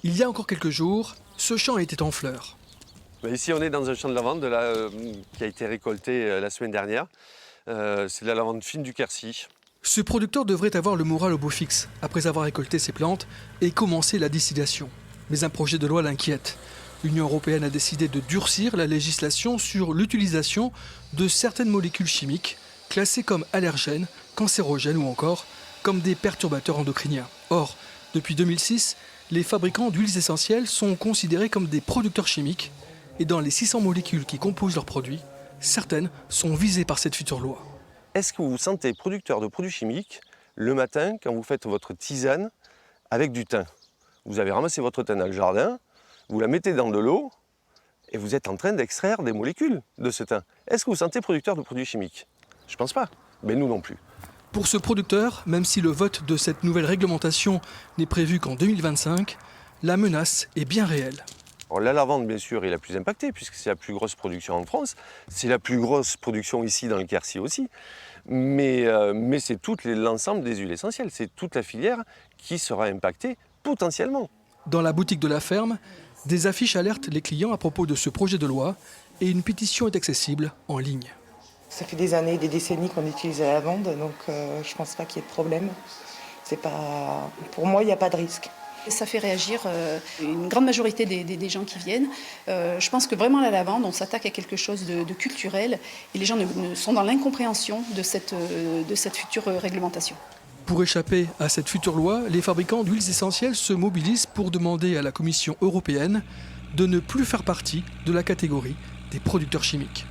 Il y a encore quelques jours, ce champ était en fleurs. Ici, on est dans un champ de lavande qui a été récolté la semaine dernière. C'est de la lavande fine du Quercy. Ce producteur devrait avoir le moral au beau fixe après avoir récolté ses plantes et commencé la distillation. Mais un projet de loi l'inquiète. L'Union européenne a décidé de durcir la législation sur l'utilisation de certaines molécules chimiques classées comme allergènes, cancérogènes ou encore comme des perturbateurs endocriniens. Or, depuis 2006, les fabricants d'huiles essentielles sont considérés comme des producteurs chimiques et dans les 600 molécules qui composent leurs produits, certaines sont visées par cette future loi. Est-ce que vous vous sentez producteur de produits chimiques le matin quand vous faites votre tisane avec du thym? Vous avez ramassé votre thym dans le jardin, vous la mettez dans de l'eau et vous êtes en train d'extraire des molécules de ce thym. Est-ce que vous vous sentez producteur de produits chimiques? Je pense pas, mais nous non plus. Pour ce producteur, même si le vote de cette nouvelle réglementation n'est prévu qu'en 2025, la menace est bien réelle. Alors, la lavande, bien sûr, est la plus impactée puisque c'est la plus grosse production en France. C'est la plus grosse production ici dans le Quercy aussi. Mais c'est l'ensemble des huiles essentielles. C'est toute la filière qui sera impactée potentiellement. Dans la boutique de la ferme, des affiches alertent les clients à propos de ce projet de loi et une pétition est accessible en ligne. Ça fait des années, des décennies qu'on utilise la lavande, donc je ne pense pas qu'il y ait de problème. Pour moi, il n'y a pas de risque. Ça fait réagir une grande majorité des gens qui viennent. Je pense que vraiment la lavande, on s'attaque à quelque chose de culturel et les gens sont dans l'incompréhension de cette future réglementation. Pour échapper à cette future loi, les fabricants d'huiles essentielles se mobilisent pour demander à la Commission européenne de ne plus faire partie de la catégorie des producteurs chimiques.